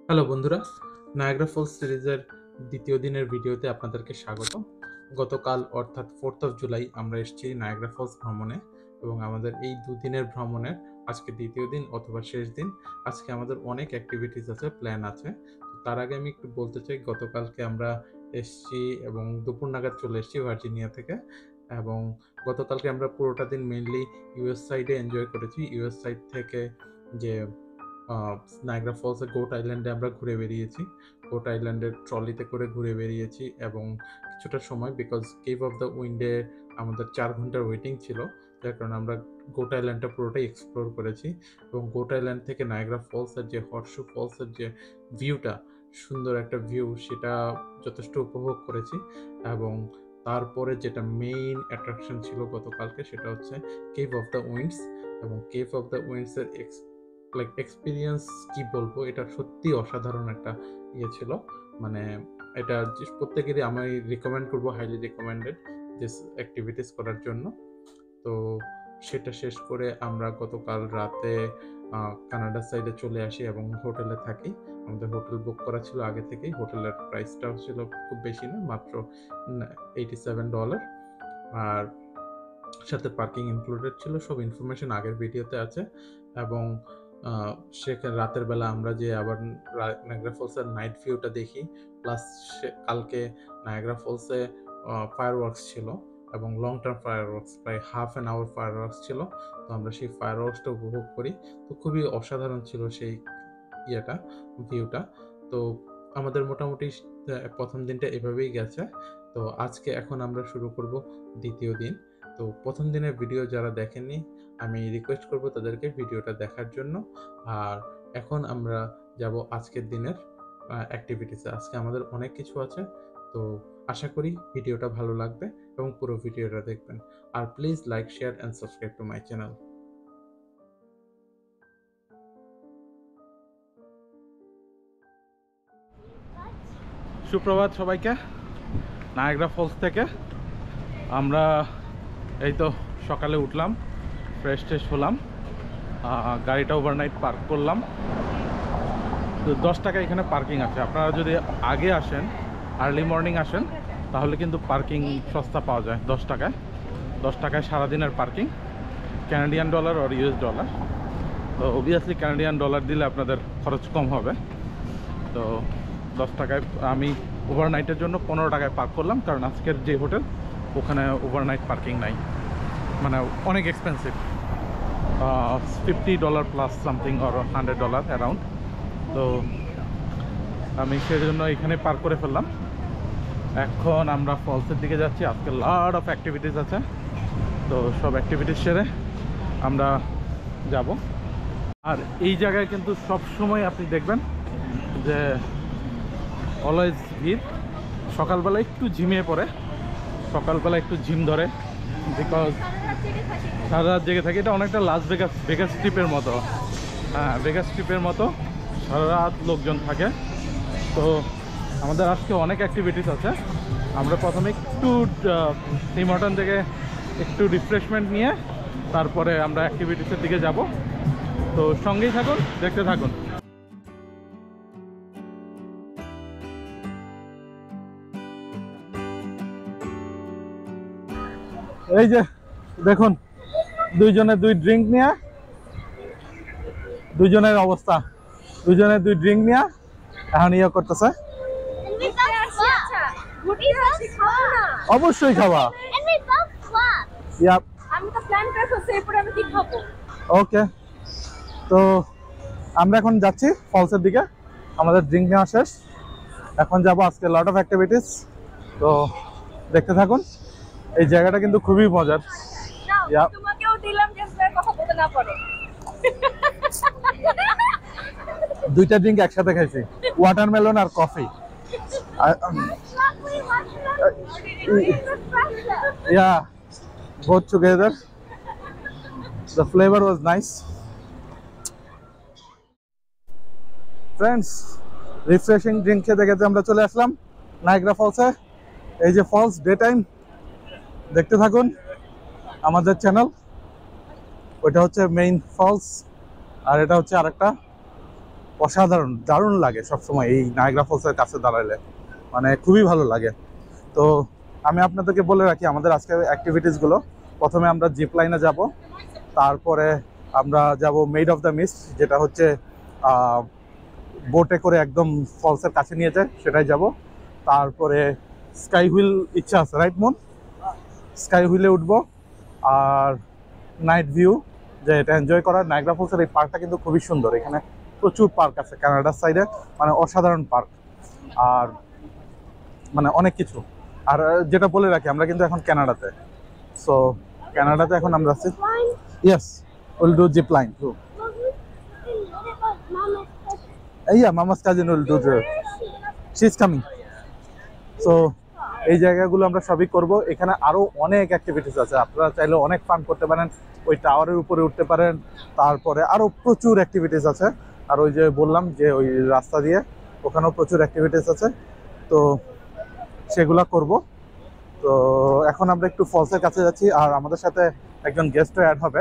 Hello বন্ধুরা, Niagara Falls সিরিজের দ্বিতীয় দিনের ভিডিওতে আপনাদেরকে স্বাগত। গতকাল অর্থাৎ 4th অফ জুলাই আমরা এসেছি নায়াগ্রা ফলস ভ্রমণে এবং আমাদের এই দুদিনের ভ্রমণের আজকে দ্বিতীয় দিন অথবা শেষ দিন। আজকে আমাদের অনেক অ্যাক্টিভিটিস আছে, প্ল্যান আছে। তো তার আগে আমি একটু বলতে চাই, গতকালকে আমরা এসেছি এবং দুপুর নাগাদ চলে এসেছি ভার্জিনিয়া থেকে। এবং গতকালকে আমরা পুরোটা দিন মেইনলি ইউএস সাইডে এনজয় করেছি। ইউএস সাইড থেকে যে নায়াগ্রা ফলসে গোট আইল্যান্ডে আমরা ঘুরে বেরিয়েছি। গোট আইল্যান্ডের ট্রলিতে করে ঘুরে বেরিয়েছি এবং কিছুটা সময়, বিকজ কেভ অফ দ্য উইন্ডে আমাদের 4 ঘন্টার ওয়েটিং ছিল, যার কারণে আমরা গোট আইল্যান্ডটা পুরোটাই এক্সপ্লোর করেছি। এবং গোট আইল্যান্ড থেকে নায়াগ্রা ফলসের যে হর্সু ফলসের যে ভিউটা, সুন্দর একটা ভিউ, সেটা যথেষ্ট উপভোগ করেছি। এবং তারপরে যেটা মেইন অ্যাট্রাকশন ছিল গতকালকে, সেটা হচ্ছে কেভ অফ দ্য উইন্ডস। এবং কেভ অফ দ্য উইন্ডসের এক্সপিরিয়েন্স কি বলবো, এটা সত্যি অসাধারণ একটা ইয়ে ছিল। মানে এটা প্রত্যেকেরই আমি রিকমেন্ড করবো, হাইলি রিকমেন্ডেড যে অ্যাক্টিভিটিস করার জন্য। তো সেটা শেষ করে আমরা গতকাল রাতে কানাডা সাইডে চলে আসি এবং হোটেলে থাকি। আমাদের হোটেল বুক করা ছিল আগে থেকেই। হোটেলের প্রাইসটাও ছিল খুব বেশি না, মাত্র $87। আর সাথে পার্কিং ইনক্লুডেড ছিল। সব ইনফরমেশন আগের ভিডিওতে আছে। এবং সেখানে রাতের বেলা আমরা যে আবার নায়াগ্রা ফলসের নাইট ভিউটা দেখি, প্লাস কালকে নায়াগ্রা ফলসে ফায়ারওয়ার্কস ছিল এবং লং টার্ম ফায়ারওয়ার্কস, প্রায় হাফ অ্যান আওয়ার ফায়ারওয়ার্কস ছিল। তো আমরা সেই ফায়ারওয়ার্কসটা উপভোগ করি। তো খুবই অসাধারণ ছিল সেই ইয়েটা, ভিউটা। তো আমাদের মোটামুটি প্রথম দিনটা এভাবেই গেছে। তো আজকে এখন আমরা শুরু করব দ্বিতীয় দিন। তো প্রথম দিনের ভিডিও যারা দেখেননি, আমি রিকোয়েস্ট করব তাদেরকে ভিডিওটা দেখার জন্য। আর এখন আমরা যাব আজকের দিনের অ্যাক্টিভিটিসে। আজকে আমাদের অনেক কিছু আছে। তো আশা করি ভিডিওটা ভালো লাগবে এবং পুরো ভিডিওটা দেখবেন। আর please like, share and subscribe to my channel. সুপ্রভাত সবাইকে। নায়াগ্রা ফলস থেকে আমরা এই তো সকালে উঠলাম, ফ্রেশ ট্রেশ হলাম, গাড়িটা ওভারনাইট পার্ক করলাম। তো 10 টাকা এখানে পার্কিং আছে। আপনারা যদি আগে আসেন, আর্লি মর্নিং আসেন, তাহলে কিন্তু পার্কিং সস্তা পাওয়া যায় 10 টাকায়। 10 টাকায় সারাদিনের পার্কিং, ক্যানাডিয়ান ডলার আর ইউএস ডলার। তো অবভিয়াসলি ক্যানাডিয়ান ডলার দিলে আপনাদের খরচ কম হবে। তো 10 টাকায় আমি ওভারনাইটের জন্য 15 টাকায় পার্ক করলাম, কারণ আজকের যে হোটেল ওখানে ওভারনাইট পার্কিং নাই, মানে অনেক expensive, $50 plus something or $100 around. তো আমি সেজন্য এখানে পার্ক করে ফেললাম। এখন আমরা ফলসের দিকে যাচ্ছি। আজকে লট অফ অ্যাক্টিভিটিস আছে। তো সব অ্যাক্টিভিটিস সেরে আমরা যাব। আর এই জায়গায় কিন্তু সব সময় আপনি দেখবেন যে অলওয়েজ ভিড়। সকালবেলা একটু ঝিমিয়ে পড়ে, সকালবেলা একটু ঝিম ধরে, বিকজ সারা রাত জেগে থাকে। এটা অনেকটা লাস ভেগাস ট্রিপের মতো। হ্যাঁ, ভেগাস ট্রিপের মতো সারা রাত লোকজন থাকে। তো আমাদের আজকে অনেক অ্যাক্টিভিটিস আছে। আমরা প্রথমে একটু টিম হর্টন থেকে একটু রিফ্রেশমেন্ট নিয়ে তারপরে আমরা অ্যাক্টিভিটিসের দিকে যাব। তো সঙ্গেই থাকুন, দেখতে থাকুন। এই যে দেখুন, দুইজনে দুই ড্রিঙ্ক নিয়ে, দুইজনের অবস্থা, দুইজনে দুই ড্রিঙ্ক নিয়ে এখন ইয়ে করতেছে। অবশ্যই খাওয়া। ওকে, তো আমরা এখন যাচ্ছি ফলসের দিকে। আমাদের ড্রিঙ্ক নেওয়া শেষ, এখন যাব আজকে লট অফ অ্যাক্টিভিটিস। তো দেখতে থাকুন। এই জায়গাটা কিন্তু খুবই মজার। দুইটা ড্রিঙ্ক একসাথে খাইছি, watermelon R coffee. Yeah, both together. The flavor was nice. Friends, refreshing drink খেতে খেতে আমরা চলে আসলাম নায়াগ্রা ফলসে। এই যে ফলস, ডে টাইম, দেখতে থাকুন আমাদের চ্যানেল। ওইটা হচ্ছে মেইন ফলস আর এটা হচ্ছে আরেকটা। অসাধারণ, দারুণ লাগে সবসময় এই নায়াগ্রা ফলসের কাছে দাঁড়ালে, মানে খুবই ভালো লাগে। তো আমি আপনাদেরকে বলে রাখি আমাদের আজকের অ্যাক্টিভিটিসগুলো। প্রথমে আমরা জিপ লাইনে যাব, তারপরে আমরা যাব মেড অফ দ্য মিস্ট, যেটা হচ্ছে বোটে করে একদম ফলসের কাছে নিয়ে যায়, সেটাই যাব। তারপরে স্কাই হুইল ইচ্ছা আছে, রাইট মন? স্কাই হুইলে উঠবো। আর নাইট ভিউ, যে এটা এনজয় করার। নায়াগ্রা ফলসের এই পার্কটা কিন্তু খুবই সুন্দর, এখানে প্রচুর পার্ক আছে কানাডার সাইডে, মানে অসাধারণ পার্ক আর মানে অনেক কিছু। আর যেটা বলে রাখি আমরা কিন্তু এখন কানাডাতে, সো কানাডাতে এখন আমরা আছি। Yes, will do zip line too. Yeah, Mama's cousin will do the. She's coming. So এই জায়গাগুলো আমরা সবই করব। এখানে আরো অনেক অ্যাক্টিভিটিস আছে, আপনারা চাইলে অনেক ফান করতে পারেন, ওই টাওয়ারের উপরে উঠতে পারেন, তারপরে আরো প্রচুর অ্যাক্টিভিটিস আছে। আর ওই যে বললাম যে ওই রাস্তা দিয়ে ওখানেও প্রচুর অ্যাক্টিভিটিস আছে, তো সেগুলা করব। তো এখন আমরা একটু ফলসের কাছে যাচ্ছি, আর আমাদের সাথে একজন গেস্টও অ্যাড হবে,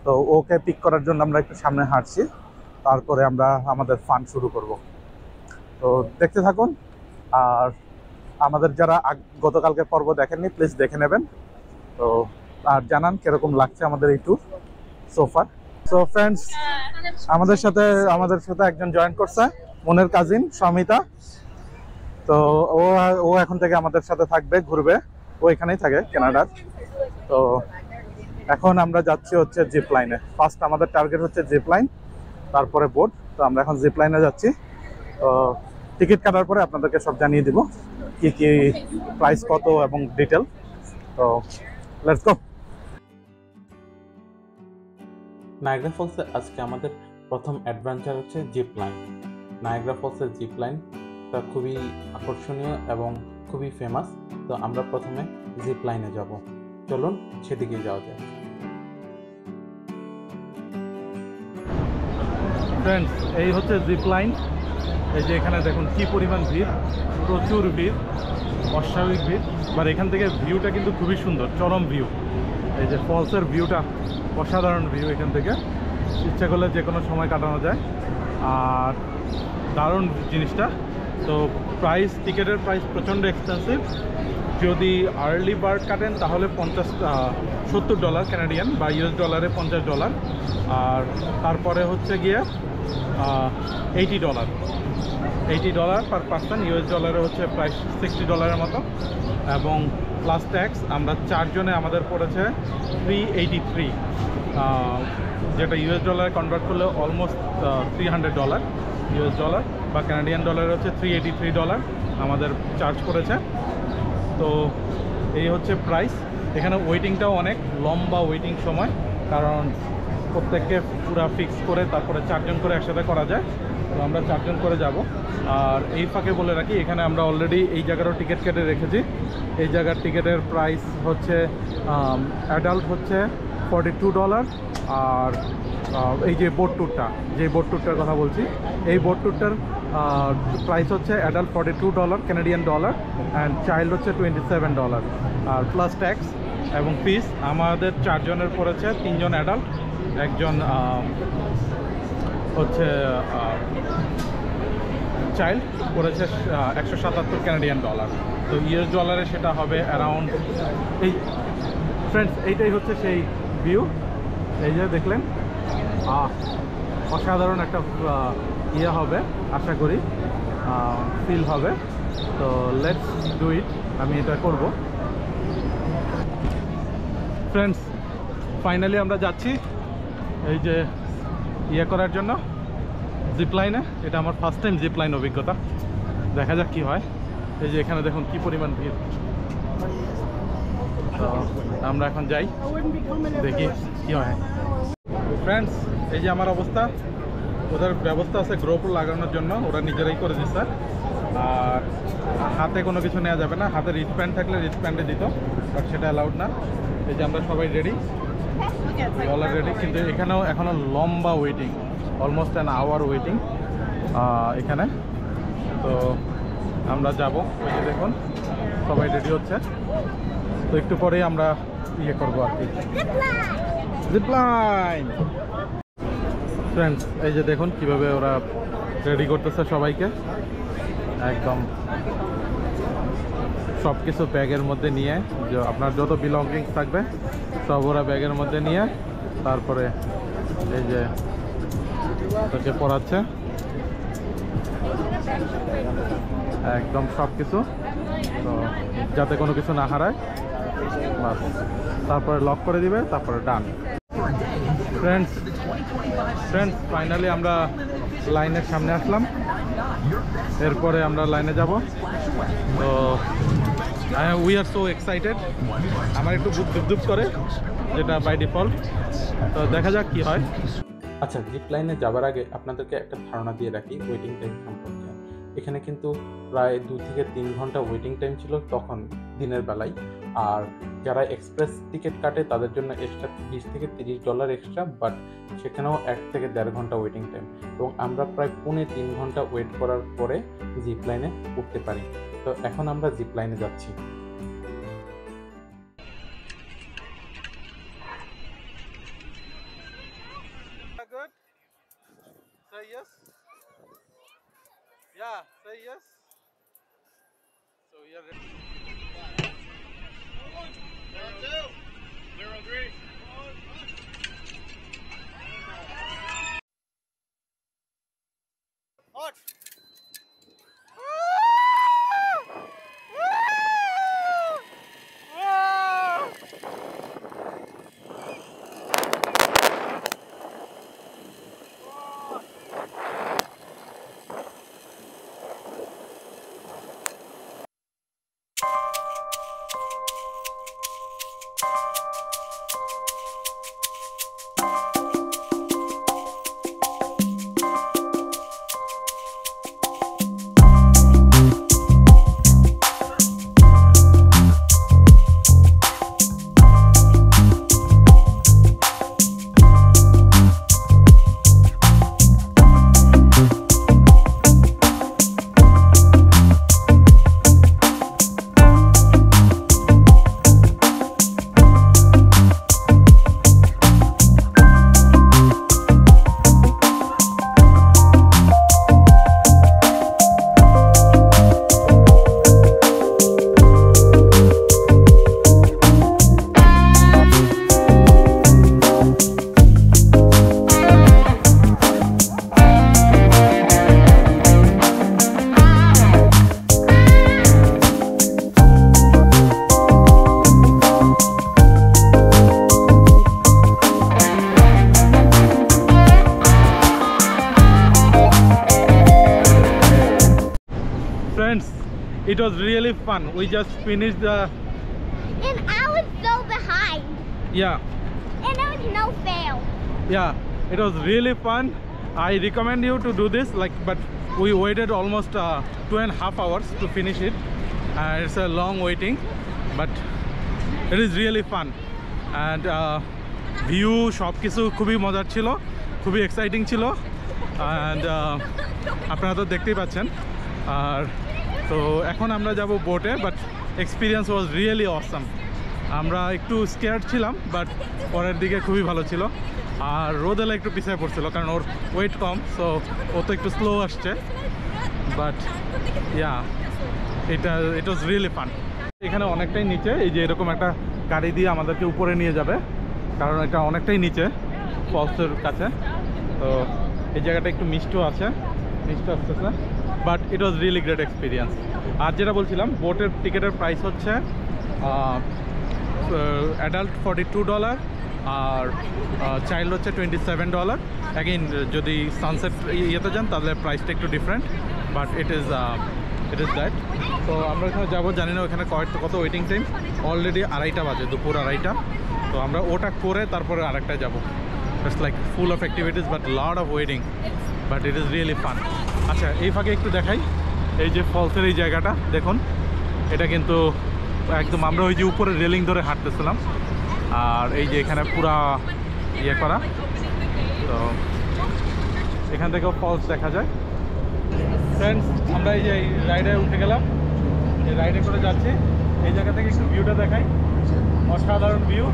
তো ওকে পিক করার জন্য আমরা একটু সামনে হাঁটছি, তারপরে আমরা আমাদের ফান শুরু করব। তো দেখতে থাকুন। আর আমাদের যারা গতকালকে পর্ব দেখেননি প্লিজ দেখে নেবেন। তো আর জানান কিরকম লাগছে আমাদের এই ট্যুর সোফার। সো ফ্রেন্ডস, আমাদের সাথে একজন জয়েন করছে, মনের কাজিন সমিতা। তো ও এখন থেকে আমাদের সাথে থাকবে, ঘুরবে, ও এখানেই থাকে কানাডার। তো এখন আমরা যাচ্ছি হচ্ছে জিপ লাইনে। ফার্স্ট আমাদের টার্গেট হচ্ছে জিপ লাইন, তারপরে বোট। তো আমরা এখন জিপ লাইনে যাচ্ছি। তো টিকিট কাটার পরে আপনাদেরকে সব জানিয়ে দিব কি কি প্রাইস কত এবং ডিটেল। তো লেটস গো। নায়াগ্রা ফলসে আজকে আমাদের প্রথম অ্যাডভেঞ্চার হচ্ছে জিপ লাইন। নায়াগ্রা ফলসের জিপ লাইনটা খুবই আকর্ষণীয় এবং খুবই ফেমাস। তো আমরা প্রথমে জিপ লাইনে যাব, চলুন সেদিকে যাওয়া যায়। ফ্রেন্ডস, এই হচ্ছে জিপ লাইন। এই যে এখানে দেখুন কি পরিমাণ ভিড়, প্রচুর ভিড়, অস্বাভাবিক ভিড়। আর এখান থেকে ভিউটা কিন্তু খুবই সুন্দর, চরম ভিউ। এই যে ফলসের ভিউটা অসাধারণ ভিউ, এখান থেকে ইচ্ছা করলে যে কোনো সময় কাটানো যায়। আর দারুণ জিনিসটা। তো টিকিটের প্রাইস প্রচণ্ড এক্সপেন্সিভ। যদি আর্লি বার্ড কাটেন তাহলে $70 কানাডিয়ান বা US ডলারে $50। আর তারপরে হচ্ছে গিয়ে $80 পার পার্সন, US ডলারে হচ্ছে প্রায় $60 মতো। এবং প্লাস ট্যাক্স আমরা 4 জনে আমাদের পড়েছে $383, যেটা US ডলারে কনভার্ট করলে অলমোস্ট $300 US ডলার, বা কানাডিয়ান ডলারে হচ্ছে $383 আমাদের চার্জ করেছে। তো এই হচ্ছে প্রাইস। এখানে ওয়েটিংটাও অনেক লম্বা ওয়েটিং সময়, কারণ প্রত্যেককে পুরো ফিক্স করে তারপরে 4 জন করে একসাথে করা যায়। তো আমরা 4 জন করে যাব। আর এই ফাঁকে বলে রাখি, এখানে আমরা অলরেডি এই জায়গারও টিকিট কেটে রেখেছি। এই জায়গার টিকিটের প্রাইস হচ্ছে অ্যাডাল্ট হচ্ছে $42। আর এই যে বোট ট্যুরটার কথা বলছি, এই বোট ট্যুরটার প্রাইস হচ্ছে adult $42 Canadian dollar, and child হচ্ছে $27। আর প্লাস ট্যাক্স এবং ফিস আমাদের 4 জনের পড়েছে, 3 জন অ্যাডাল্ট, একজন হচ্ছে চাইল্ড, পড়েছে $177 কানাডিয়ান ডলার। তো US ডলারে সেটা হবে অ্যারাউন্ড এই। ফ্রেন্ডস, এইটাই হচ্ছে সেই ভিউ। এই যে দেখলেন, অসাধারণ একটা ইয়ে হবে আশা করি, ফিল হবে। তো লেটস ডু ইট, আমি এটা করব। ফ্রেন্ডস, ফাইনালি আমরা যাচ্ছি এই যে ইয়ে করার জন্য জিপ লাইনে। এটা আমার ফার্স্ট টাইম জিপ লাইন অভিজ্ঞতা, দেখা যাক কি হয়। এই যে এখানে দেখুন কি পরিমাণ ভিড়। তো আমরা এখন যাই, দেখি কি হয়। ফ্রেন্ডস, এই যে আমার অবস্থা। ওদের ব্যবস্থা আছে গ্রোপ লাগানোর জন্য, ওরা নিজেরাই করে দিচ্ছে। আর হাতে কোনো কিছু নেওয়া যাবে না, হাতে রিস্টব্যান্ড থাকলে রিস্টব্যান্ডে দিত, বাট সেটা অ্যালাউড না। এই যে আমরা সবাই রেডি, অলরেডি, কিন্তু এখানেও এখনও লম্বা waiting, almost an hour waiting এখানে। তো আমরা যাব, ওই যে দেখুন সবাই রেডি হচ্ছে। তো একটু পরেই আমরা ইয়ে করবো আর কি, জিপ লাইন। তো ফ্রেন্ডস এই যে দেখুন কিভাবে ওরা রেডি করতেছে সবাইকে, একদম সব কিছু ব্যাগের মধ্যে নিয়ে, যে আপনার যত বিলঙ্গিংস থাকবে সব ওরা ব্যাগের মধ্যে নিয়ে তারপরে এই যে তোকে পড়াচ্ছে একদম সব কিছু, তো যাতে কোনো কিছু না হারায়, বাস তারপরে লক করে দিবে, তারপরে ডান। ফ্রেন্ডস ফাইনালি আমরা লাইনের সামনে আসলাম, এরপরে আমরা লাইনে যাব। তো উই আর সো এক্সাইটেড, আমার একটু দুপ করে, যেটা বাই ডিফল্ট। তো দেখা যাক কি হয়। আচ্ছা, জিপ লাইনে যাবার আগে আপনাদেরকে একটা ধারণা দিয়ে রাখি ওয়েটিং টাইম সম্পর্কে। এখানে কিন্তু প্রায় 2 থেকে 3 ঘন্টা ওয়েটিং টাইম ছিল তখন দিনের বেলায়। আর যারা এক্সপ্রেস টিকিট কাটে তাদের জন্য এক্সট্রা $20 থেকে $30 এক্সট্রা, বাট সেখানেও 1 থেকে 1.5 ঘন্টা ওয়েটিং টাইম। এবং আমরা প্রায় 2.5 ঘন্টা ওয়েট করার পরে জিপ লাইনে উঠতে পারি। তো এখন আমরা জিপ লাইনে যাচ্ছি। Good. Say yes. Yeah, say yes. So we are ready. 0-3. Hot. Friends, it was really fun. We just finished the And I was so behind. yeah And there was no fail. it was really fun. I recommend you to do this, like, but we waited almost 2.5 hours to finish it. It's a long waiting, but it is really fun. And view সব কিছু খুবই মজার ছিল, খুবই exciting ছিল। and আপনারা তো দেখতেই পাচ্ছেন। আর তো এখন আমরা যাব বোটে, but experience was really awesome. আমরা একটু স্কেয়ার্ড ছিলাম, বাট পরের দিকে খুবই ভালো ছিল। আর রোদেলা একটু পিছিয়ে পড়ছিল, কারণ ওর ওয়েট কম, সো ও তো একটু স্লো আসছে। But it was really fun. এখানে অনেকটাই নিচে, এই যে এরকম একটা গাড়ি দিয়ে আমাদেরকে উপরে নিয়ে যাবে, কারণ এটা অনেকটাই নিচে ফলসের কাছে। তো এই জায়গাটা একটু মিষ্টিও আছে, মিষ্টি আসতেছে, but it was really great experience. আর যেটা বলছিলাম, বোটের টিকিটের প্রাইস হচ্ছে অ্যাডাল্ট $42 আর চাইল্ড হচ্ছে $27। অ্যাগেইন যদি সানসেট ইয়েতে যান তাহলে প্রাইসটা একটু different, but it is that. তো আমরা এখানে যাবো, জানি না ওখানে কত ওয়েটিং টাইম। অলরেডি 2:30 বাজে, দুপুর 2:30। তো আমরা ওটা করে তারপরে আরেকটায় যাবো। It's like full of activities, but lot of waiting, but it is really fun. আচ্ছা, এই ফাঁকে একটু দেখাই, এই যে ফলসের এই জায়গাটা দেখুন, এটা কিন্তু একদম আমরা ওই যে উপরে রেলিং ধরে হাঁটতেছিলাম, আর এই যে এখানে পুরা ইয়ে করা। তো এখান থেকেও ফলস দেখা যায়। ফ্রেন্ডস, আমরা এই যে রাইডে উঠে গেলাম, এই রাইডে করে যাচ্ছি। এই জায়গা থেকে একটু ভিউটা দেখাই, অসাধারণ ভিউ।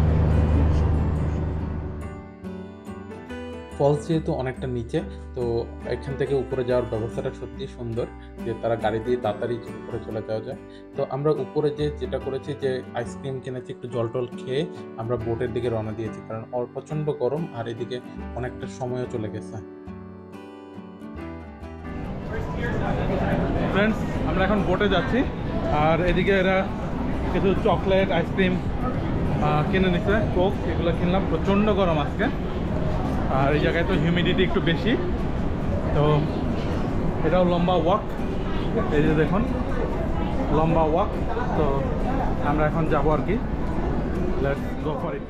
ফলস যেহেতু অনেকটা নিচে, তো এখান থেকে উপরে যাওয়ার ব্যবস্থাটা সত্যিই সুন্দর, যে তারা গাড়ি দিয়ে তাড়াতাড়ি উপরে চলে যাওয়া যায়। তো আমরা উপরে যেটা করেছি, যে আইসক্রিম কিনেছি, একটু জল টল খেয়ে আমরা বোটের দিকে রওনা দিয়েছি, কারণ প্রচণ্ড গরম আর এদিকে অনেকটা সময়ও চলে গেছে। ফ্রেন্ডস, আমরা এখন বোটে যাচ্ছি, আর এদিকে এরা কিছু চকলেট আইসক্রিম কিনে নিচ্ছে, কোক এগুলো কিনলাম। প্রচণ্ড গরম আজকে, আর এই জায়গায় তো হিউমিডিটি একটু বেশি। তো এটাও লম্বা ওয়াক, এই যে দেখুন লম্বা ওয়াক। তো আমরা এখন যাবো আর কি, লেটস গো ফর ইট।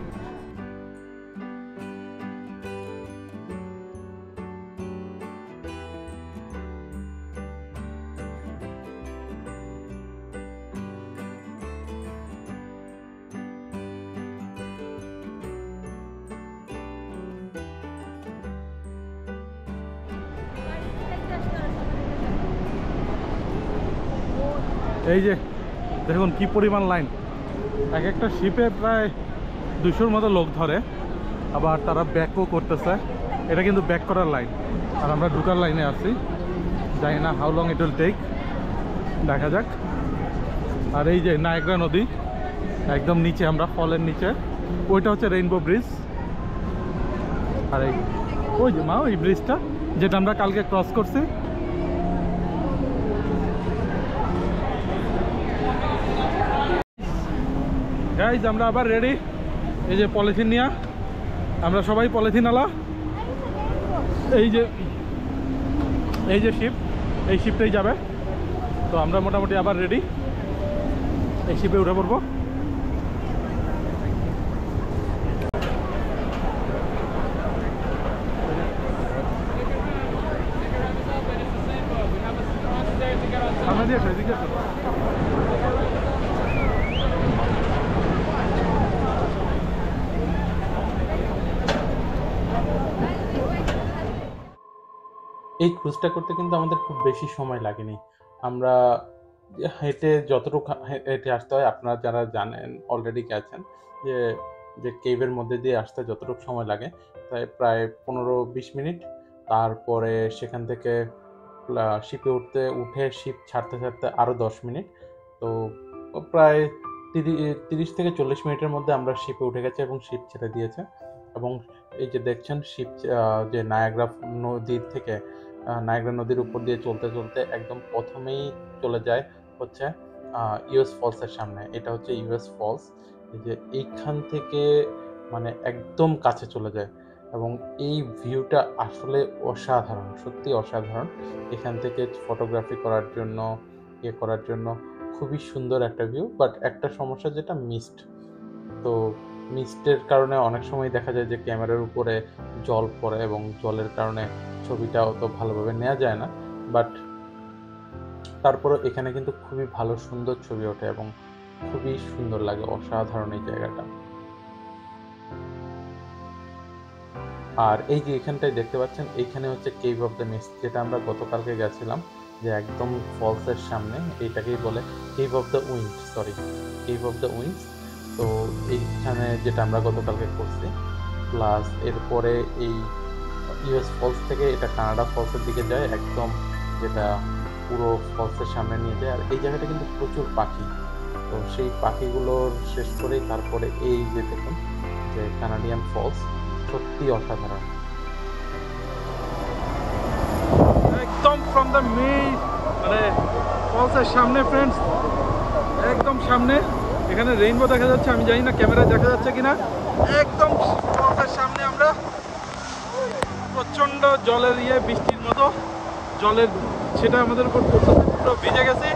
এই যে দেখুন কি পরিমাণ লাইন, এক একটা শিপে প্রায় 200-র মতো লোক ধরে, আবার তারা ব্যাকও করতেছে। এটা কিন্তু ব্যাক করার লাইন, আর আমরা ঢুকার লাইনে আছি। জানি না how long it will take, দেখা যাক। আর এই যে নায়াগ্রা নদী একদম নিচে, আমরা ফলের নিচে, ওইটা হচ্ছে রেইনবো ব্রিজ। আর এই ওই যে মা, ওই ব্রিজটা যেটা আমরা কালকে ক্রস করছি। গাইজ আমরা আবার রেডি, এই যে পলিথিন নিয়ে, আমরা সবাই পলিথিন আলা। এই যে শিপ, এই শিপটাই যাবে। তো আমরা মোটামুটি আবার রেডি, এই শিপে উঠে পড়বো। সামনে দিয়ে আসো, এদিকে আসো। এই ক্রুজটা করতে কিন্তু আমাদের খুব বেশি সময় লাগেনি। আমরা হেঁটে যতটুকু হেঁটে আসতে হয়, আপনারা যারা জানেন অলরেডি গেছেন, যে যে কেভের মধ্যে দিয়ে আসতে যতটুকু সময় লাগে, তাই প্রায় 15-20 মিনিট। তারপরে সেখান থেকে শিপে উঠে শিপ ছাড়তে আরও 10 মিনিট। তো প্রায় 30 থেকে 40 মিনিটের মধ্যে আমরা শিপে উঠে গেছি এবং শিপ ছেড়ে দিয়েছে। এবং এই যে দেখছেন শিপ যে নায়াগ্রা নদীর উপর দিয়ে চলতে চলতে একদম প্রথমেই চলে যায় হচ্ছে ইউএস ফলসের সামনে। এটা হচ্ছে ইউএস ফলস, এই যে এইখান থেকে মানে একদম কাছে চলে যায়, এবং এই ভিউটা আসলে অসাধারণ, সত্যি অসাধারণ। এখান থেকে ফটোগ্রাফি করার জন্য খুবই সুন্দর একটা ভিউ। বাট একটা সমস্যা, যেটা মিস্ট। তো মিস্টের কারণে অনেক সময় দেখা যায় যে ক্যামেরার উপরে জল পড়ে, এবং জলের কারণে ছবিটা অত ভালোভাবে নেওয়া যায় না। বাট তারপরে এখানে কিন্তু খুবই ভালো সুন্দর ছবি ওঠে, এবং খুবই সুন্দর লাগে, অসাধারণ এই জায়গাটা। আর এই যে এখানটায় দেখতে পাচ্ছেন, এইখানে হচ্ছে কেভ অফ দ্য মিস্ট, যেটা আমরা গতকালকে গেছিলাম, যে একদম ফলসের সামনে। এইটাকেই বলে কেভ অফ দ্য উইন্ডস। তো এইখানে যেটা আমরা গতকালকে করছি, প্লাস এরপরে এই ইউএস ফলস থেকে এটা কানাডা ফলসের দিকে যায় একদম, যেটা পুরো ফলসের সামনে নিয়ে যায়। আর এই জায়গাটা কিন্তু প্রচুর পাখি, তো সেই পাখিগুলোর শেষ করেই তারপরে এই যে দেখুন যে কানাডিয়ান ফলস, সত্যি অসাধারণ। একদম ফ্রম দ্য মানে ফলসের সামনে ফ্রেন্ডস, একদম সামনে। এখানে রেইনবো দেখা যাচ্ছে, আমি জানি না ক্যামেরায় দেখা যাচ্ছে কিনা। একদম ফলসের সামনে আমরা, প্রচন্ড জলের বৃষ্টির মতো জলের সেটা আমাদের উপর পড়তেছে, পুরো ভিজে গেছে,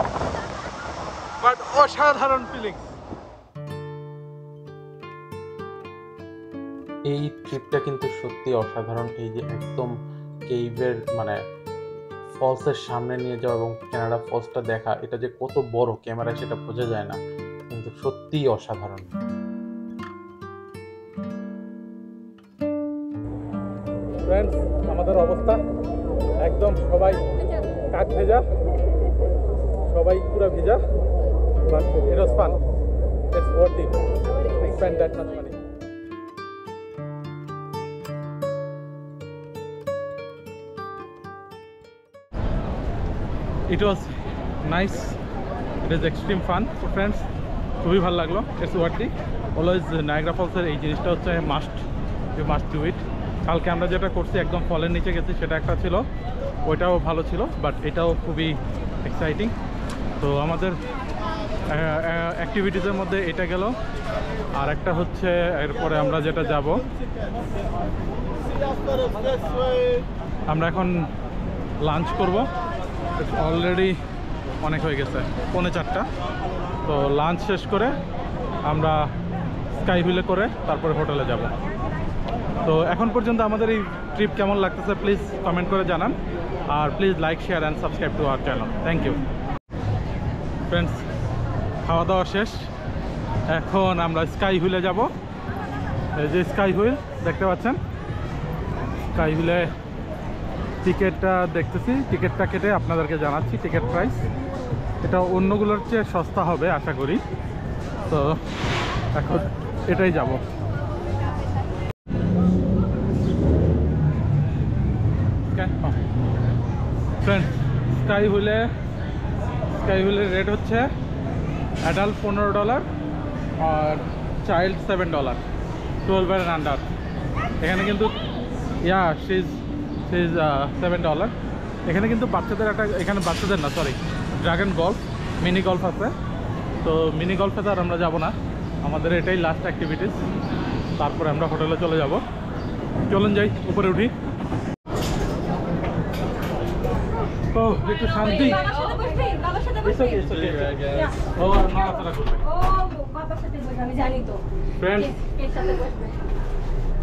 বাট অসাধারণ ফিলিং। এই ট্রিপটা কিন্তু সত্যি অসাধারণ। এই যে একদম কেইভের মানে ফলসের সামনে নিয়ে যাওয়া এবং কানাডা ফলসটা দেখা, এটা যে কত বড় ক্যামেরায় সেটা বোঝা যায় না, কিন্তু সত্যিই অসাধারণ। ফ্রেন্ডস, আমাদের অবস্থা একদম সবাই কাক ভেজা, সবাই পুরো ভেজা, but it was fun, it's worth it, spend that much money. It was nice, it is extreme fun friends, খুবই ভালো লাগলো। It's worthy always. নায়াগ্রা ফলসের এই জিনিসটা হচ্ছে ইউ মাস্ট ডু ইট। কালকে আমরা যেটা করছি একদম ফলের নিচে গেছি, সেটা একটা ছিল, ওইটাও ভালো ছিল, বাট এটাও খুবই এক্সাইটিং। তো আমাদের অ্যাক্টিভিটিসের মধ্যে এটা গেল। আর একটা হচ্ছে এরপরে আমরা যেটা যাব, আমরা এখন লাঞ্চ করব। অলরেডি অনেক হয়ে গেছে, 3:45। তো লাঞ্চ শেষ করে আমরা স্কাই হুইলে করে তারপরে হোটেলে যাব। তো এখন পর্যন্ত আমাদের এই ট্রিপ কেমন লাগতেছে প্লিজ কমেন্ট করে জানান। আর please like, share and subscribe to our channel. Thank you friends. খাওয়া দাওয়া শেষ, এখন আমরা স্কাই হুইলে যাব। এই যে স্কাই হুইল দেখতে পাচ্ছেন, স্কাই হুইলে টিকিটটা দেখতেছি, টিকিটটা কেটে আপনাদেরকে জানাচ্ছি টিকিট প্রাইস। এটা অন্যগুলোর চেয়ে সস্তা হবে আশা করি। তো এখন এটাই যাব। ফ্রেন্ড, স্কাই হুইলের রেট হচ্ছে adult $15 R child $7, 12 and under। এখানে কিন্তু সিজ $7। এখানে কিন্তু বাচ্চাদের এখানে বাচ্চাদের না, sorry, dragon golf, mini golf আছে। তো মিনি গল্ফে তো আর আমরা যাবো না, আমাদের এটাই লাস্ট অ্যাক্টিভিটিস। তারপরে আমরা হোটেলে চলে যাব। চলুন যাই, উপরে উঠি। ও একটু শান্তি।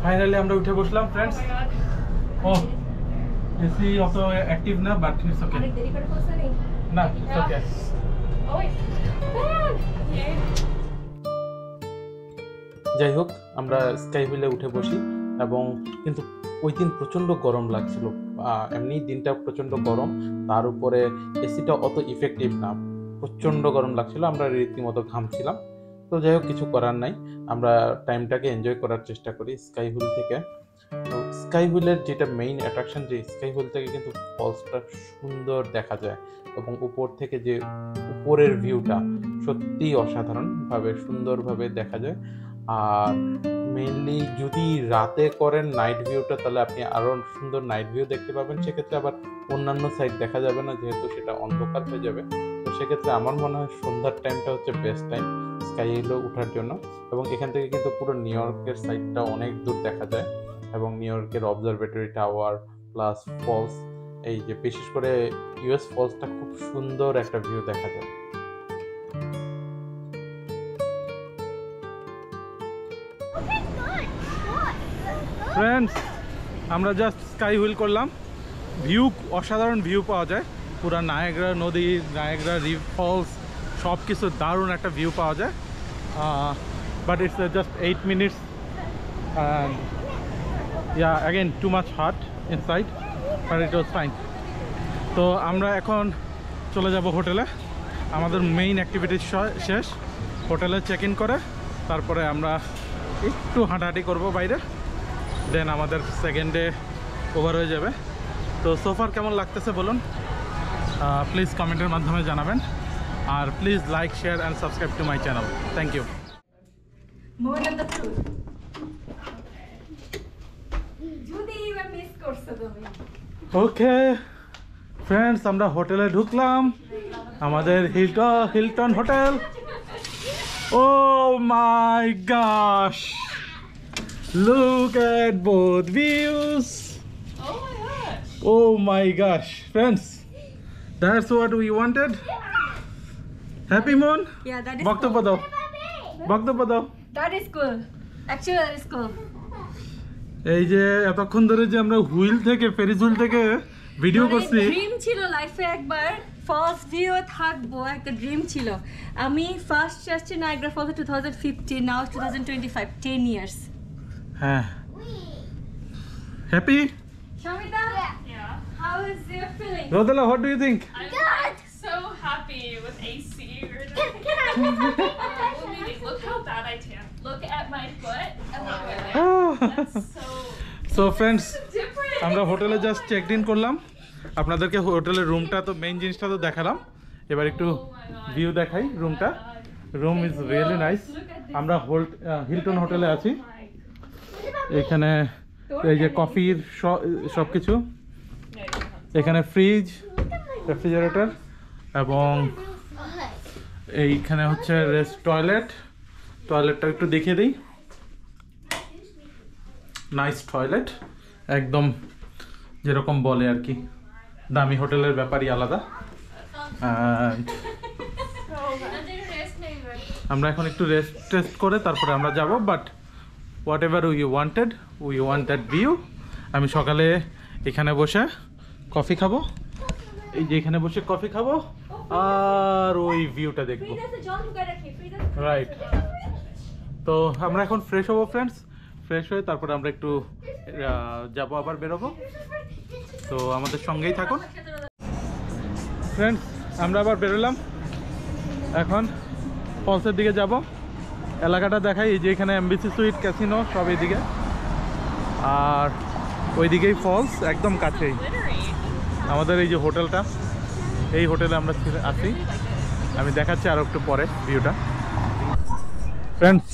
ফাইনালি আমরা উঠে বসলাম ফ্রেন্ডস। ও এসি অত অ্যাক্টিভ না, বাট ইটস ওকে। না, ইটস ওকে। যাই হোক, আমরা স্কাই হুইলে উঠে বসি, এবং কিন্তু ওই দিন প্রচণ্ড গরম লাগছিল। এমনি দিনটা প্রচণ্ড গরম, তার উপরে এসিটা অত ইফেক্টিভ না, প্রচণ্ড গরম লাগছিল, আমরা রীতিমতো ঘামছিলাম। তো যাই হোক, কিছু করার নাই, আমরা টাইমটাকে এনজয় করার চেষ্টা করি স্কাই হুইল থেকে। তো স্কাই হুইলের যেটা মেইন অ্যাট্রাকশন, যে স্কাই হুইল থেকে কিন্তু ফলসটা সুন্দর দেখা যায়, এবং উপর থেকে যে উপরের ভিউটা সত্যিই অসাধারণভাবে সুন্দরভাবে দেখা যায়। আর মেইনলি যদি রাতে করেন নাইট ভিউটা, তাহলে আপনি আরও সুন্দর নাইট ভিউ দেখতে পাবেন। সেক্ষেত্রে আবার অন্যান্য সাইড দেখা যাবে না, যেহেতু সেটা অন্ধকার হয়ে যাবে। তো সেক্ষেত্রে আমার মনে হয় সন্ধ্যার টাইমটা হচ্ছে বেস্ট টাইম স্কাই হিলে ওঠার জন্য। এবং এখান থেকে কিন্তু পুরো নিউ ইয়র্কের সাইডটা অনেক দূর দেখা যায়, এবং নিউ ইয়র্কের অবজারভেটরি টাওয়ার প্লাস ফলস, এই যে বিশেষ করে ইউএস ফলসটা খুব সুন্দর একটা ভিউ দেখা যায়। ফ্রেন্ডস, আমরা জাস্ট স্কাই হুইল করলাম, ভিউ অসাধারণ ভিউ পাওয়া যায়, পুরা নায়াগ্রা নদী, নায়াগ্রা ফলস সব কিছু দারুণ একটা ভিউ পাওয়া যায়। But it's just 8 minutes and yeah, again too much hot inside, but it was fine. তো আমরা এখন চলে যাব হোটেলে। আমাদের মেইন অ্যাক্টিভিটিস শেষ, হোটেলে চেক ইন করে তারপরে আমরা একটু হাঁটাহাঁটি করব বাইরে, দেন আমাদের সেকেন্ড ডে ওভার হয়ে যাবে। তো সোফার কেমন লাগতেছে বলুন, প্লিজ কমেন্টের মাধ্যমে জানাবেন। আর please like, share and subscribe to my channel. Thank you. Okay friends, আমরা হোটেলে ঢুকলাম, আমাদের Hilton hotel. Oh my gosh, look at both views. Oh my gosh, friends, that's what we wanted. Happy Moon? Yeah, that is বক্তব্য দাও, বক্তব্য দাও। That is cool. Actually, that is cool. এই যে এতক্ষণ ধরে যে আমরা হুইল থেকে, ফেরিস হুইল থেকে ভিডিও করছি, ড্রিম ছিল লাইফে একবার ফার্স্ট ভিউ থাকবো, একটা ড্রিম ছিল। আমি ফার্স্ট আসছি নায়াগ্রা ফলস 2015, নাও 2025, 10 years. হ্যাঁ। Happy? Shamita? Yeah. How is your feeling? Rodela, what do you think? I'm God! so happy with AC. Can I put something Look how bad I tan. Look at my foot and look at it. Oh. That's so So friends, different. আমরা হোটেলে just check in করলাম, আপনাদেরকে হোটেলের রুমটা তো main জিনিসটা তো দেখালাম, এবার একটু ভিউ দেখাই রুমটা। Room is really nice. আমরা হিলটন হোটেলে আছি। এখানে এই যে কফির সব কিছু, এখানে ফ্রিজ, রেফ্রিজারেটর, এবং এইখানে হচ্ছে টয়লেটটা একটু দেখিয়ে দিই। নাইস টয়লেট, একদম যেরকম বলে আর কি, দামি হোটেলের ব্যাপারই আলাদা। And আমরা এখন একটু রেস্ট করে তারপরে আমরা যাব, but what ever we want that view. আমি সকালে এখানে বসে কফি খাবো, এই যে এখানে বসে কফি খাবো আর ওই ভিউটা দেখবো, রাইট। তো আমরা এখন ফ্রেশ হবো ফ্রেন্ডস, ফ্রেশ হয়ে তারপরে আমরা একটু যাবো, আবার বেরোবো। তো আমাদের সঙ্গেই থাকুন ফ্রেন্ডস। আমরা আবার বেরোলাম, এখন ফলসের দিকে যাব। এলাকাটা দেখাই, এই যে এখানে এমবিসি সুইট, ক্যাসিনো সব এইদিকে, আর ওইদিকেই ফলস একদম কাছেই। আমাদের এই যে হোটেলটা, এই হোটেলে আমরা আছি। আমি দেখাচ্ছি আরও একটু পরে ভিউটা। ফ্রেন্ডস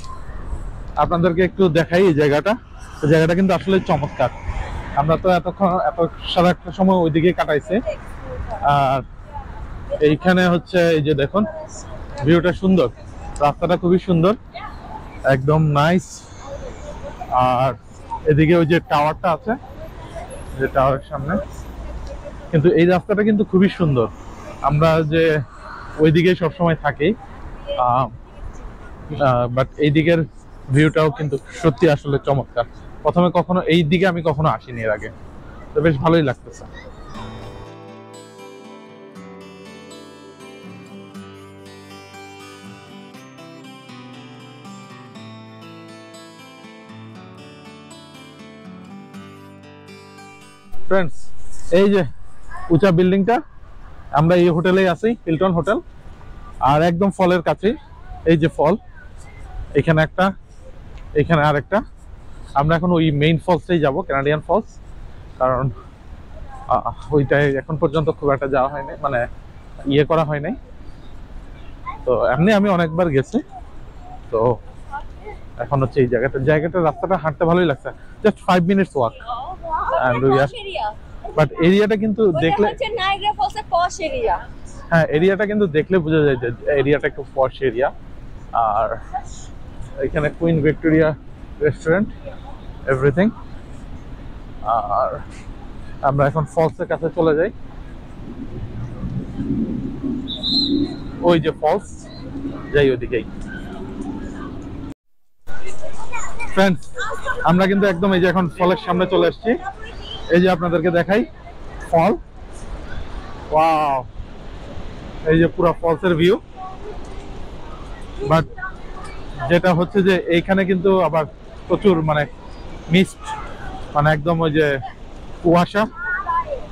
আপনাদেরকে একটু দেখাই এই জায়গাটা কিন্তু আসলে চমৎকার। আমরা তো এত সারা একটা সময় ওইদিকে কাটাইছে, আর এইখানে হচ্ছে এই যে দেখুন ভিউটা সুন্দর, রাস্তাটা খুবই সুন্দর, একদম নাইস। আর এদিকে ওই যে টাওয়ারটা আছে, যে টাওয়ারের সামনে, কিন্তু এই রাস্তাটা কিন্তু খুবই সুন্দর। আমরা যে ওইদিকে সবসময় থাকি, বাট এই দিকের ভিউটাও কিন্তু সত্যি আসলে চমৎকার। প্রথমে কখনো এই দিকে আমি কখনো আসিনি এর আগে, তো বেশ ভালোই লাগতেছে। ফ্রেন্ডস এই যে উঁচা বিল্ডিংটা, আমরা এই হোটেলেই আছি, হিলটন হোটেল, আর একদম ফলের কাছে এই যে ফল, এখানে একটা, এখানে আর একটা। আমরা এখন ওই মেইন ফলসটাই যাব, কানাডিয়ান ফলস, কারণ ওইটাই এখন পর্যন্ত খুব একটা যাওয়া হয়নি, মানে ইয়ে করা হয় নাই। তো এমনি আমি অনেকবার গেছি। তো এখন হচ্ছে এই জায়গাটা রাস্তাটা হাঁটতে ভালোই লাগছে, জাস্ট 5 মিনিটস ওয়াক। বাট এরিয়াটা কিন্তু দেখলে, হ্যাঁ এরিয়াটা কিন্তু দেখলে বোঝা যায় যে এরিয়াটা একটু পশ এরিয়া। আর এখানে কুইন ভিক্টোরিয়া রেস্টুরেন্ট, এভরিথিং। আর আমরা এখন ফলসের কাছে চলে যাই, ওই যে ফলস, যাই ওদিকেই। ফ্রেন্ডস আমরা কিন্তু একদম এই যে এখন ফলের সামনে চলে আসছি। এই যে আপনাদেরকে দেখাই ফল, ওয়াও, এই যে পুরো ফলসের ভিউ। বাট যেটা হচ্ছে যে এইখানে কিন্তু আবার প্রচুর মানে মিস্ট, মানে একদম ওই যে কুয়াশা,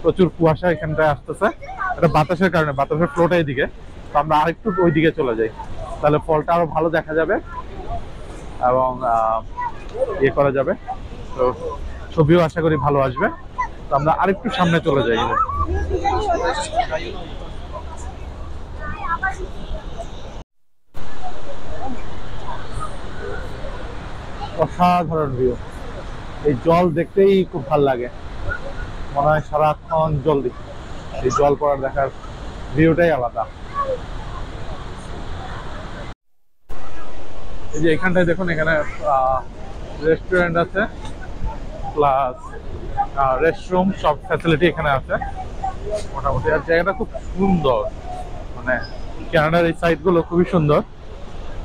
প্রচুর কুয়াশা এখানটায় আসতেছে। এটা বাতাসের কারণে, বাতাসের ফ্লোটা এইদিকে। তো আমরা আরেকটু ওই দিকে চলে যাই, তাহলে ফলটা আরো ভালো দেখা যাবে এবং ইয়ে করা যাবে। তো ছবিও আশা করি ভালো আসবে। তো আমরা আরেকটু সামনে চলে যাই। অসাধারণ ভিউ, এই জল দেখতেই খুব ভালো লাগে, মনে হয় সারাক্ষণ জল দেখি। এই জল পড়ার দেখার ভিউটাই আলাদা। এই যে এখানটায় দেখুন, এখানে রেস্টুরেন্ট আছে, প্লাস রেস্টরুম, সব ফ্যাসিলিটি এখানে আছে মোটামুটি। আর জায়গাটা খুব সুন্দর, মানে কানাডার এই সাইডগুলো খুবই সুন্দর,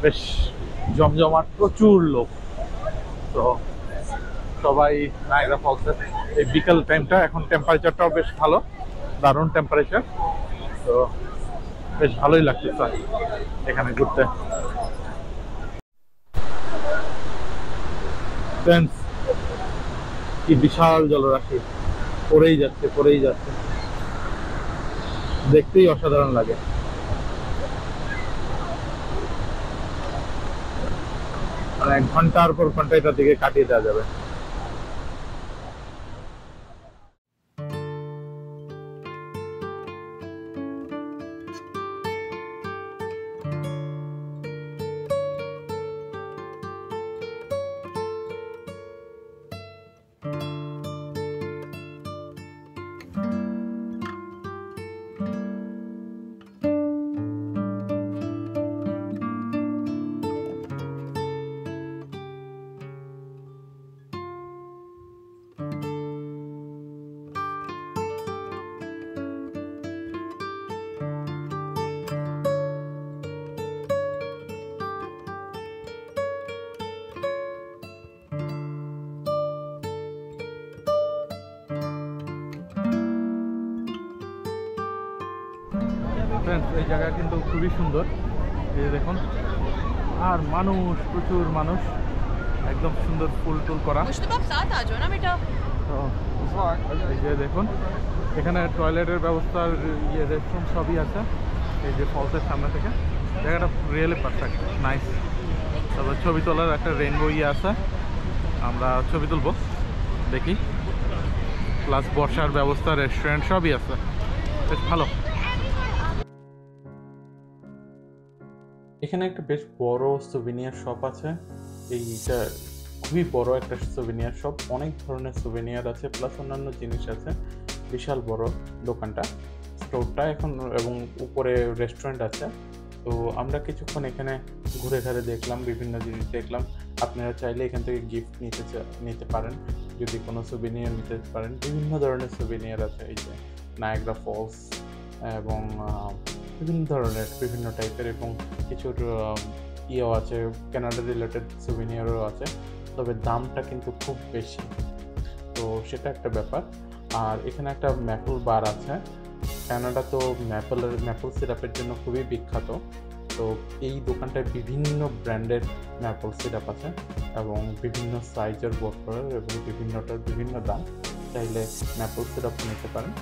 বেশ জমজমাট, প্রচুর লোক। তো সবাই নায়াগ্রা ফলসে এই বিকেল টাইমটা, এখন টেম্পারেচারটাও বেশ ভালো, দারুণ টেম্পারেচার। তো বেশ ভালোই লাগতেছে এখানে ঘুরতে। কি বিশাল জলরাশি, পড়েই যাচ্ছে, দেখতেই অসাধারণ লাগে। মানে ঘন্টার পর ঘন্টা এটার দিকে কাটিয়ে দেওয়া যাবে। ফ্রেন্ডস এই জায়গা কিন্তু খুবই সুন্দর, এই যে দেখুন, আর মানুষ, প্রচুর মানুষ, একদম সুন্দর ফুল টুল করা। তো এই যে দেখুন এখানে টয়লেটের ব্যবস্থার রেস্টরুম সবই আছে, এই যে ফলসের সামনে থেকে জায়গাটা রিয়েলি পারফেক্ট, নাইস। তারপর ছবি তোলার একটা রেইনবো আছে, আমরা ছবি তুলবো দেখি, প্লাস বসার ব্যবস্থা, রেস্টুরেন্ট সবই আছে, বেশ ভালো। এখানে একটা বেশ বড় সুভেনিয়ার শপ আছে, এইটা খুবই বড় একটা সুভেনিয়ার শপ, অনেক ধরনের সুভেনিয়ার আছে, প্লাস অন্যান্য জিনিস আছে, বিশাল বড় দোকানটা, স্টোরটা এখন, এবং উপরে রেস্টুরেন্ট আছে। তো আমরা কিছুক্ষণ এখানে ঘুরে ঘুরে দেখলাম, বিভিন্ন জিনিস দেখলাম। আপনারা চাইলে এখান থেকে গিফট নিতে পারেন, যদি কোনো সুভেনিয়ার নিতে পারেন, বিভিন্ন ধরনের সুভেনিয়ার আছে, এই যে নায়াগ্রা ফলস এবং বিভিন্ন ধরনের বিভিন্ন টাইপের, এবং কিছু ইয়েও আছে, কানাডা রিলেটেড সুভেনিয়ারও আছে, তবে দামটা কিন্তু খুব বেশি, তো সেটা একটা ব্যাপার। আর এখানে একটা ম্যাপল বার আছে, কানাডা তো ম্যাপল সিরাপের জন্য খুবই বিখ্যাত, তো এই দোকানটায় বিভিন্ন ব্র্যান্ডের ম্যাপল সিরাপ আছে এবং বিভিন্ন সাইজের বোতলের, এবং বিভিন্নটার বিভিন্ন দাম, চাইলে ম্যাপল সিরাপও নিতে পারেন,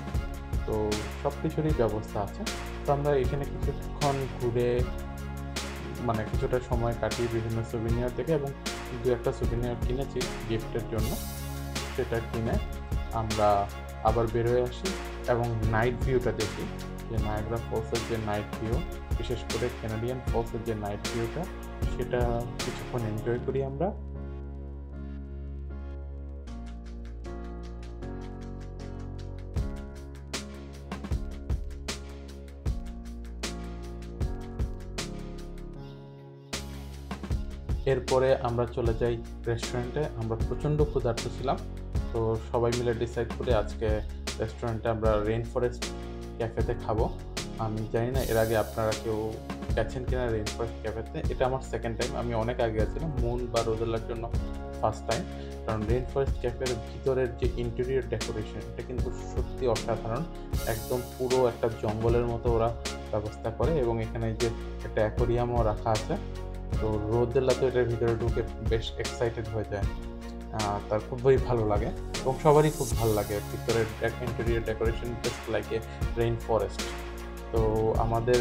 তো সব কিছুরই ব্যবস্থা আছে। তো আমরা এখানে কিছুক্ষণ ঘুরে মানে কিছুটা সময় কাটিয়ে বিভিন্ন সুভেনিয়ার থেকে, এবং দু একটা সুভেনিয়ার কিনেছি গিফটের জন্য, সেটা কিনে আমরা আবার বের হয়ে আসি এবং নাইট ভিউটা দেখি, যে নায়াগ্রা ফলসের যে নাইট ভিউ, বিশেষ করে ক্যানাডিয়ান ফলসের যে নাইট ভিউটা, সেটা কিছুক্ষণ এনজয় করি আমরা। এরপরে আমরা চলে যাই রেস্টুরেন্টে, আমরা প্রচণ্ড ক্ষুধার্ত ছিলাম, তো সবাই মিলে ডিসাইড করে আজকে রেস্টুরেন্টে আমরা রেইন ফরেস্ট ক্যাফেতে খাবো। আমি জানি না এর আগে আপনারা কেউ গেছেন কিনা রেইন ফরেস্ট ক্যাফেতে, এটা আমার সেকেন্ড টাইম, আমি অনেক আগে গেছিলাম মুন বা রোজেলার জন্য ফার্স্ট টাইম, কারণ রেইন ফরেস্ট ক্যাফের ভিতরের যে ইন্টেরিয়র ডেকোরেশন, এটা কিন্তু সত্যি অসাধারণ, একদম পুরো একটা জঙ্গলের মতো ওরা ব্যবস্থা করে, এবং এখানে যে একটা অ্যাকোরিয়ামও রাখা আছে, তো রোদেলা তো এটার ভিতরে ঢুকে বেশ এক্সাইটেড হয়ে যায়, তার খুবই ভালো লাগে, এবং সবারই খুব ভালো লাগে ভিতরের interior decoration, just like a rain forest. তো আমাদের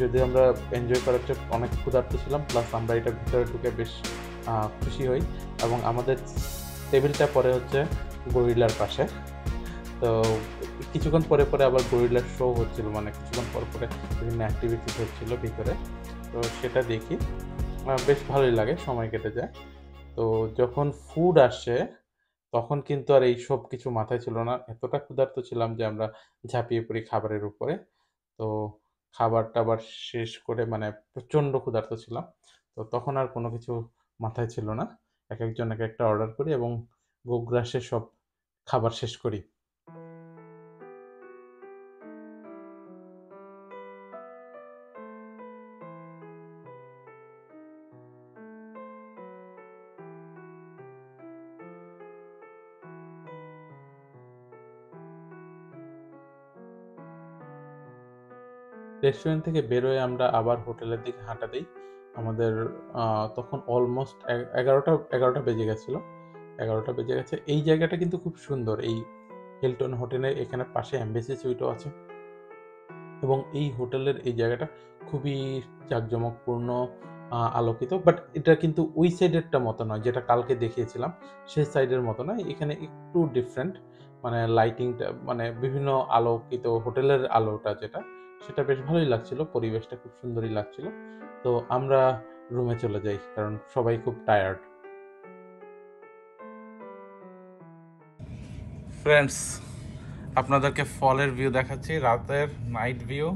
যদি আমরা এনজয় করার জন্য অনেক ক্ষুধার্ত ছিলাম, প্লাস আমরা এটার ভিতরে ঢুকে বেশ খুশি হই, এবং আমাদের টেবিলটা পরে হচ্ছে গরিলার পাশে, তো কিছুক্ষণ পরে পরে আবার গরিলার শো হচ্ছিল, মানে কিছুক্ষণ পরে পরে বিভিন্ন অ্যাক্টিভিটিস হচ্ছিল ভিতরে, তো সেটা দেখি বেশ ভালোই লাগে, সময় কেটে যায়। তো যখন ফুড আসে তখন কিন্তু আর এই সব কিছু মাথায় ছিল না, এতটা ক্ষুধার্ত ছিলাম যে আমরা ঝাঁপিয়ে পড়ি খাবারের উপরে। তো খাবার-টাবার শেষ করে, মানে প্রচণ্ড ক্ষুধার্ত ছিলাম, তো তখন আর কোনো কিছু মাথায় ছিল না, একেকজন একেকটা অর্ডার করি এবং গোগ্রাসে সব খাবার শেষ করি। রেস্টুরেন্ট থেকে বেরোয় আমরা আবার হোটেলের দিকে হাঁটা দিই। আমাদের তখন অলমোস্ট 11টা বেজে গেছিল। 11টা বেজে গেছে। এই জায়গাটা কিন্তু খুব সুন্দর। এই হিলটন হোটেলের এখানে পাশে এমবাসি সুইটও আছে, এবং এই হোটেলের এই জায়গাটা খুবই জাঁকজমকপূর্ণ, আলোকিত। বাট এটা কিন্তু ওই সাইডেরটা মতো নয়, যেটা কালকে দেখিয়েছিলাম সেই সাইডের মতো নয়। এখানে একটু ডিফারেন্ট, মানে লাইটিংটা, মানে বিভিন্ন আলোকিত, হোটেলের আলোটা যেটা, সেটা বেশ ভালোই লাগছিল, পরিবেশটা খুব সুন্দরই লাগছিল। তো আমরা রুমে চলে যাই, কারণ সবাই খুব টায়ার্ড। ফ্রেন্ডস, আপনাদেরকে ফলের ভিউ দেখাচ্ছি, রাতের নাইট ভিউ।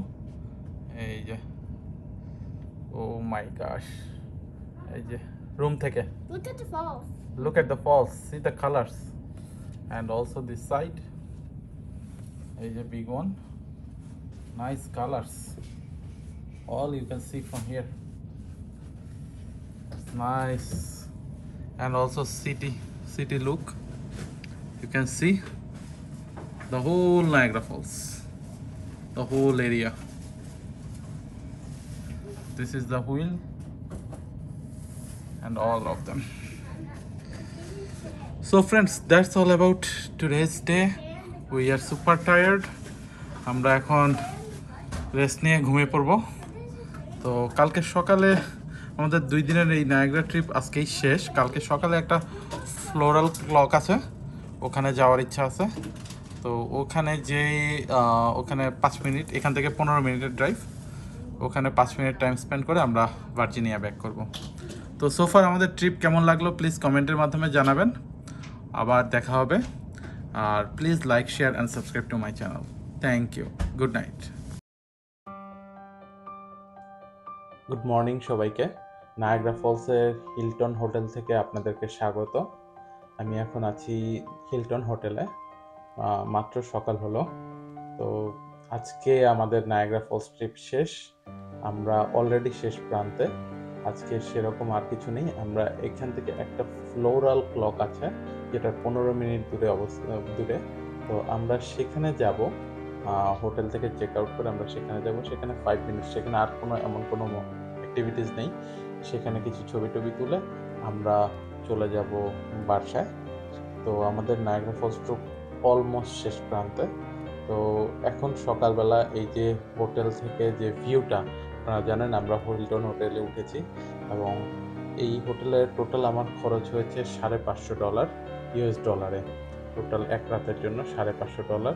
এই যে, ও মাই গশ, এই যে রুম থেকে Look at the falls. look at the falls, see the colors, and also this side, এই যে big one, nice colors, all you can see from here, it's nice. And also city look, you can see the whole Niagara Falls, the whole area. This is the wheel and all of them. So friends, that's all about today's day. We are super tired. আমরা এখন rest নিয়ে ঘুমিয়ে পড়ব। তো কালকে সকালে আমাদের 2 দিনের এই নায়াগ্রা ট্রিপ আজকেই শেষ। কালকে সকালে একটা ফ্লোরাল ক্লক আছে, ওখানে যাওয়ার ইচ্ছা আছে। তো ওখানে ওখানে 5 মিনিট, এখান থেকে 15 মিনিটের ড্রাইভ, ওখানে 5 মিনিট টাইম স্পেন্ড করে আমরা ভার্জিনিয়া ব্যাক করব। তো সোফার আমাদের ট্রিপ কেমন লাগলো প্লিজ কমেন্টের মাধ্যমে জানাবেন। আবার দেখা হবে। আর please like, share and subscribe to my channel. Thank you. Good night. Good morning সবাইকে। নায়াগ্রা ফলসের হিলটন হোটেল থেকে আপনাদেরকে স্বাগত। আমি এখন আছি হিলটন হোটেলে, মাত্র সকাল হলো। তো আজকে আমাদের নায়াগ্রা ফলস ট্রিপ শেষ, আমরা অলরেডি শেষ প্রান্তে। আজকে সেরকম আর কিছু নেই। আমরা এখান থেকে একটা ফ্লোরাল ক্লক আছে যেটা 15 মিনিট দূরে। তো আমরা সেখানে যাব, হোটেল থেকে চেক আউট করে আমরা সেখানে যাব। সেখানে 5 মিনিট, সেখানে আর এমন কোনো অ্যাক্টিভিটিস নেই। সেখানে কিছু ছবি টবি তুলে আমরা চলে যাব বাসায়। তো আমাদের নায়াগ্রা ফলস ট্রিপ অলমোস্ট শেষ প্রান্তে। তো এখন সকালবেলা এই যে হোটেল থেকে যে ভিউটা, আপনারা জানেন আমরা হিলটন হোটেলে উঠেছি এবং এই হোটেলের টোটাল আমার খরচ হয়েছে $550 US ডলারে। টোটাল এক রাতের জন্য $550,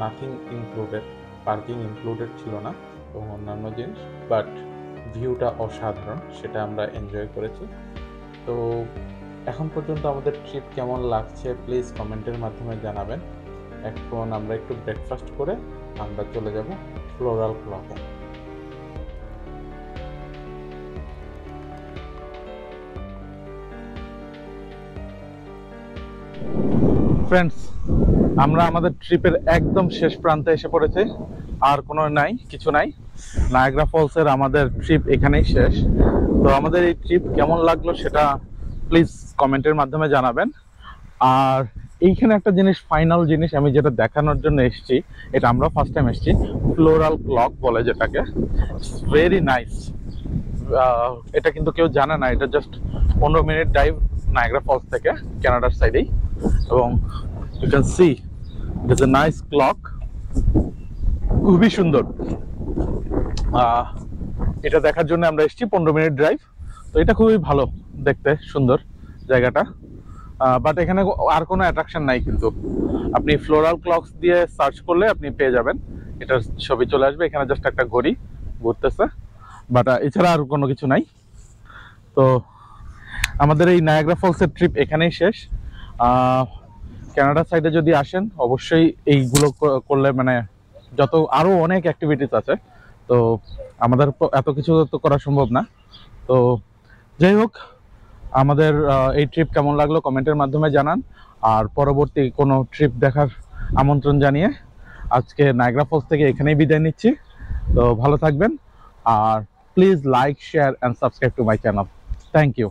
নাথিং ইনক্লুডেড, পার্কিং ইনক্লুডেড ছিল না এবং অন্যান্য জিনিস। বাট ভিউটা অসাধারণ, সেটা আমরা এনজয় করেছি। তো এখন পর্যন্ত আমাদের ট্রিপ কেমন লাগছে প্লিজ কমেন্টের মাধ্যমে জানাবেন। এখন আমরা একটু ব্রেকফাস্ট করে আমরা চলে যাব ফ্লোরাল ক্লকে। ফ্রেন্ডস, আমরা আমাদের ট্রিপের একদম শেষ প্রান্তে এসে পড়েছি। আর কোনো কিছু নাই। নায়াগ্রা ফলসের আমাদের ট্রিপ এখানেই শেষ। তো আমাদের এই ট্রিপ কেমন লাগলো সেটা প্লিজ কমেন্টের মাধ্যমে জানাবেন। আর এইখানে একটা জিনিস, ফাইনাল জিনিস আমি যেটা দেখানোর জন্য এসেছি, এটা আমরা ফার্স্ট টাইম এসেছি, ফ্লোরাল ক্লক বলে যেটাকে। Very nice. এটা কিন্তু কেউ জানে না, এটা just 15 minute drive Niagara Falls থেকে, কানাডার সাইডেই। এবং you can see it is a nice clock, খুবই সুন্দর। এটা দেখার জন্য আমরা এসেছি, 15 মিনিট ড্রাইভ। তো এটা খুবই ভালো দেখতে, সুন্দর জায়গাটা। বাট এখানে আর কোনো অ্যাট্রাকশন নাই, কিন্তু আপনি ফ্লোরাল ক্লকস দিয়ে সার্চ করলে আপনি পেয়ে যাবেন, এটার ছবি চলে আসবে। এখানে জাস্ট একটা ঘড়ি ঘুরতেছে, বাট এছাড়া আর কোনো কিছু নাই। তো আমাদের এই নায়াগ্রা ফলসের ট্রিপ এখানেই শেষ। কানাডার সাইডে যদি আসেন অবশ্যই এইগুলো করলে, মানে যত আরও অনেক অ্যাক্টিভিটিস আছে, তো আমাদের এত কিছু তো করা সম্ভব না। তো যাই হোক, আমাদের এই ট্রিপ কেমন লাগলো কমেন্টের মাধ্যমে জানান। আর পরবর্তী কোনো ট্রিপ দেখার আমন্ত্রণ জানিয়ে আজকে নায়াগ্রা ফলস থেকে এখানেই বিদায় নিচ্ছি। তো ভালো থাকবেন আর please like, share and subscribe to my channel. Thank you.